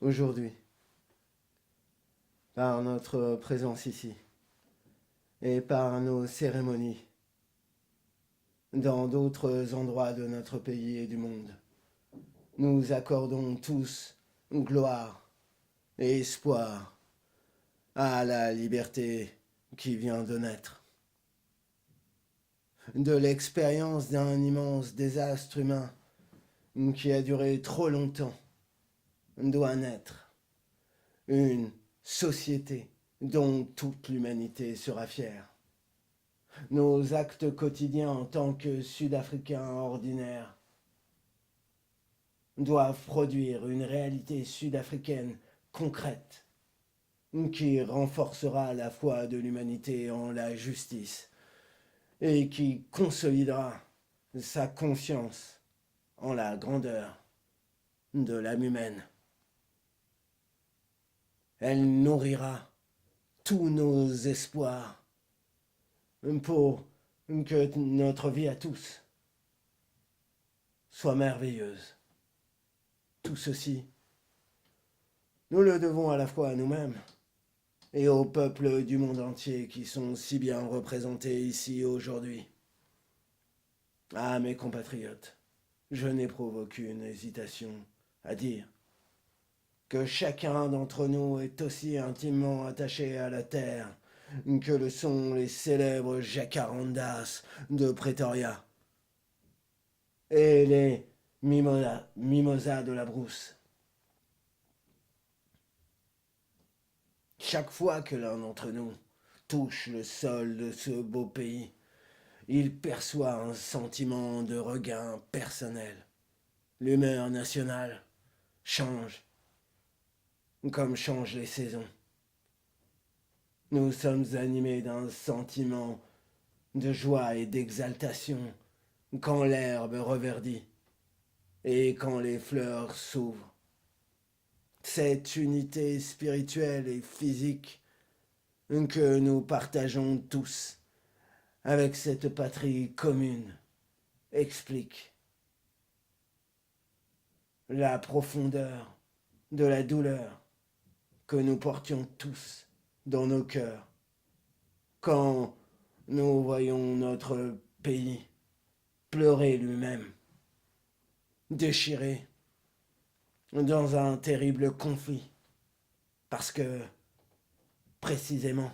aujourd'hui, par notre présence ici et par nos cérémonies dans d'autres endroits de notre pays et du monde. Nous accordons tous gloire et espoir à la liberté qui vient de naître. De l'expérience d'un immense désastre humain qui a duré trop longtemps doit naître une société dont toute l'humanité sera fière. Nos actes quotidiens en tant que Sud-Africains ordinaires doivent produire une réalité sud-africaine concrète qui renforcera la foi de l'humanité en la justice et qui consolidera sa confiance en la grandeur de l'âme humaine. Elle nourrira tous nos espoirs pour que notre vie à tous soit merveilleuse. Tout ceci, nous le devons à la fois à nous-mêmes et aux peuples du monde entier qui sont si bien représentés ici aujourd'hui. Ah, mes compatriotes, je n'éprouve aucune hésitation à dire que chacun d'entre nous est aussi intimement attaché à la terre que le sont les célèbres jacarandas de Pretoria et les mimosas de la brousse. Chaque fois que l'un d'entre nous touche le sol de ce beau pays, il perçoit un sentiment de regain personnel. L'humeur nationale change, comme changent les saisons. Nous sommes animés d'un sentiment de joie et d'exaltation quand l'herbe reverdit et quand les fleurs s'ouvrent. Cette unité spirituelle et physique que nous partageons tous avec cette patrie commune explique la profondeur de la douleur que nous portions tous dans nos cœurs quand nous voyons notre pays pleurer lui-même, déchiré dans un terrible conflit, parce que, précisément,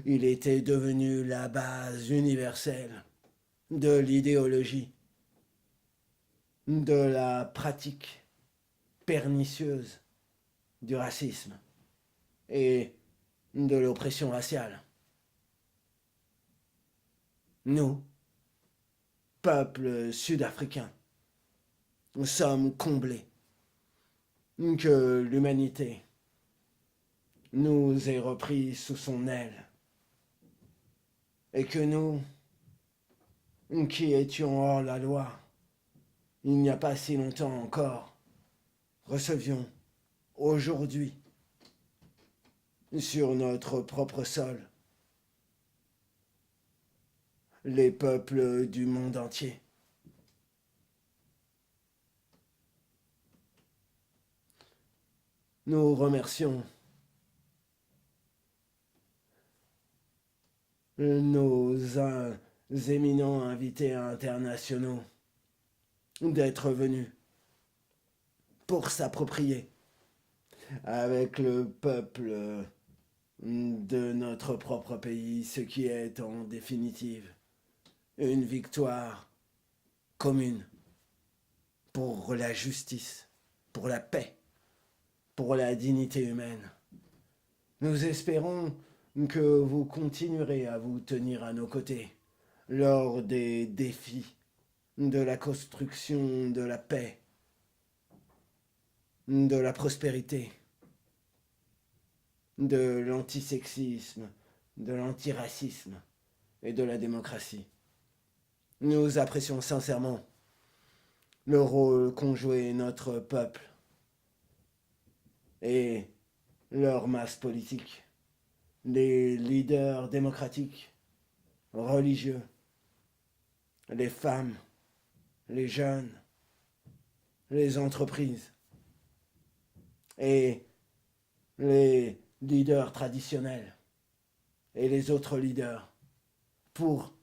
il était devenu la base universelle de l'idéologie, de la pratique pernicieuse du racisme et de l'oppression raciale. Nous, peuple sud-africain, sommes comblés que l'humanité nous ait repris sous son aile et que nous, qui étions hors la loi, il n'y a pas si longtemps encore, recevions aujourd'hui sur notre propre sol les peuples du monde entier. Nous remercions nos éminents invités internationaux d'être venus pour s'approprier avec le peuple de notre propre pays ce qui est en définitive une victoire commune pour la justice, pour la paix, pour la dignité humaine. Nous espérons que vous continuerez à vous tenir à nos côtés lors des défis de la construction de la paix, de la prospérité, de l'antisexisme, de l'antiracisme et de la démocratie. Nous apprécions sincèrement le rôle qu'ont joué notre peuple et leur masse politique, les leaders démocratiques, religieux, les femmes, les jeunes, les entreprises, et les leaders traditionnels et les autres leaders pour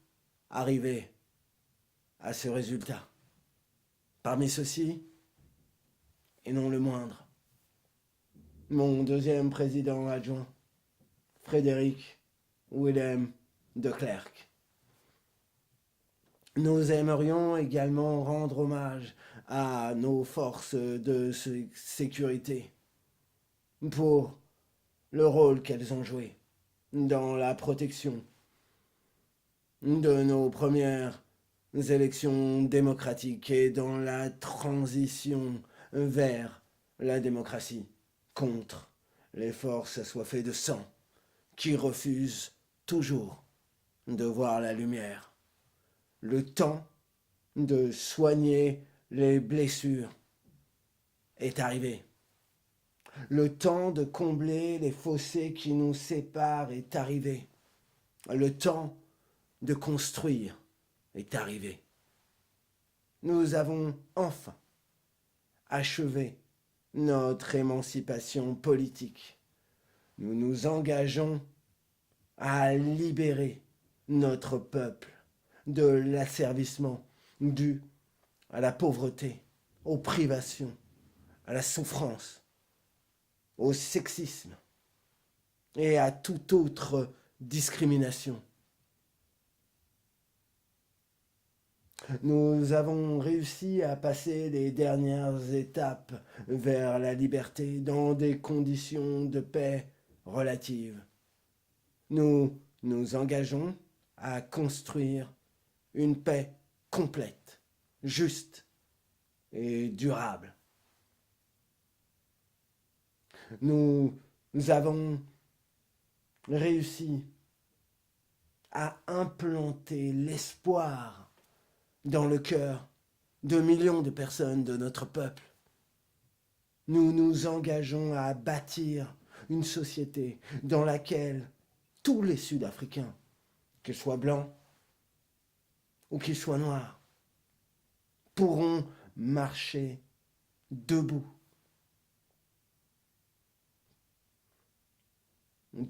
arriver à ce résultat. Parmi ceux-ci, et non le moindre, mon deuxième président adjoint, Frédéric Willem de Klerk. Nous aimerions également rendre hommage à nos forces de sécurité pour le rôle qu'elles ont joué dans la protection de nos premières élections démocratiques et dans la transition vers la démocratie contre les forces assoiffées de sang qui refusent toujours de voir la lumière. Le temps de soigner les blessures est arrivé. Le temps de combler les fossés qui nous séparent est arrivé. Le temps de construire est arrivé. Nous avons enfin achevé notre émancipation politique. Nous nous engageons à libérer notre peuple de l'asservissement dû à la pauvreté, aux privations, à la souffrance, au sexisme et à toute autre discrimination. Nous avons réussi à passer les dernières étapes vers la liberté dans des conditions de paix relatives. Nous nous engageons à construire une paix complète, juste et durable. Nous avons réussi à implanter l'espoir dans le cœur de millions de personnes de notre peuple. Nous nous engageons à bâtir une société dans laquelle tous les Sud-Africains, qu'ils soient blancs ou qu'ils soient noirs, pourront marcher debout,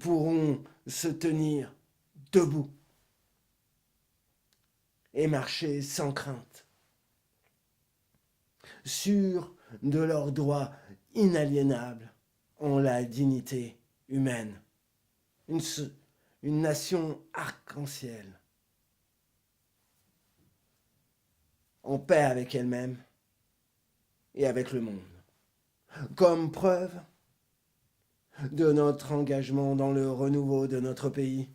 pourront se tenir debout et marcher sans crainte, sûrs de leurs droits inaliénables en la dignité humaine. Une nation arc-en-ciel, en paix avec elle-même et avec le monde. Comme preuve de notre engagement dans le renouveau de notre pays,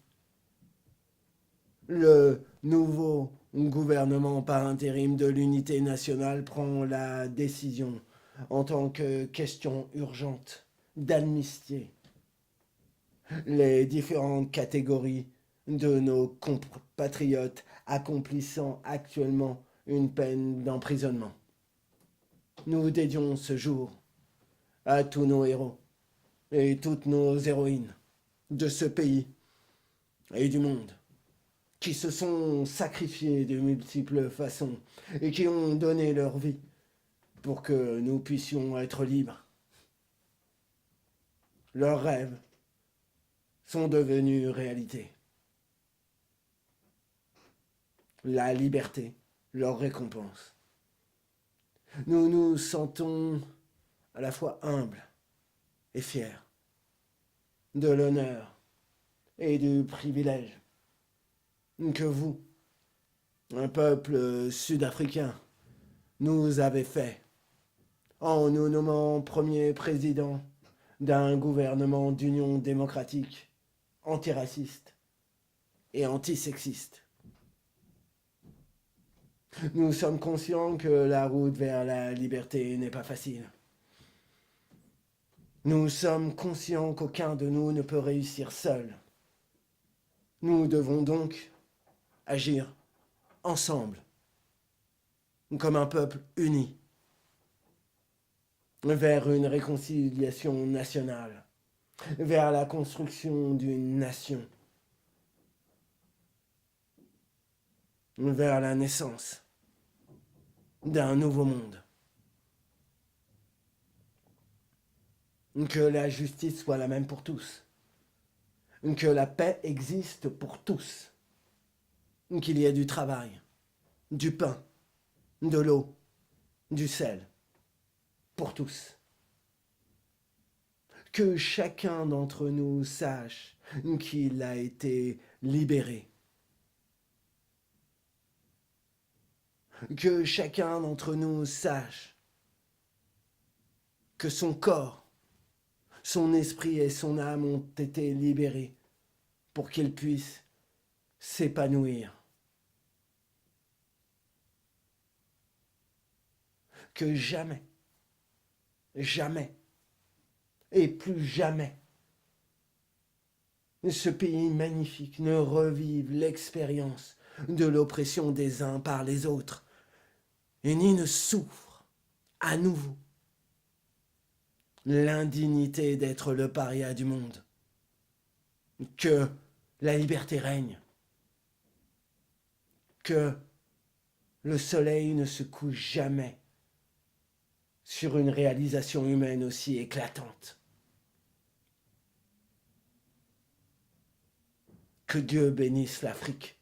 le nouveau gouvernement par intérim de l'unité nationale prend la décision, en tant que question urgente, d'amnistier les différentes catégories de nos compatriotes accomplissant actuellement une peine d'emprisonnement. Nous dédions ce jour à tous nos héros et toutes nos héroïnes de ce pays et du monde qui se sont sacrifiés de multiples façons et qui ont donné leur vie pour que nous puissions être libres. Leurs rêves sont devenus réalité. La liberté, leur récompense. Nous nous sentons à la fois humbles et fiers de l'honneur et du privilège que vous, un peuple sud-africain, nous avez fait en nous nommant premier président d'un gouvernement d'union démocratique, antiraciste et antisexiste. Nous sommes conscients que la route vers la liberté n'est pas facile. Nous sommes conscients qu'aucun de nous ne peut réussir seul. Nous devons donc agir ensemble, comme un peuple uni, vers une réconciliation nationale, vers la construction d'une nation, vers la naissance d'un nouveau monde. que la justice soit la même pour tous, que la paix existe pour tous, qu'il y ait du travail, du pain, de l'eau, du sel, pour tous. Que chacun d'entre nous sache qu'il a été libéré. Que chacun d'entre nous sache que son corps, son esprit et son âme ont été libérés pour qu'il puisse s'épanouir. Que jamais, jamais, et plus jamais, ce pays magnifique ne revive l'expérience de l'oppression des uns par les autres, et ni ne souffre à nouveau l'indignité d'être le paria du monde. Que la liberté règne, que le soleil ne se couche jamais sur une réalisation humaine aussi éclatante. Que Dieu bénisse l'Afrique.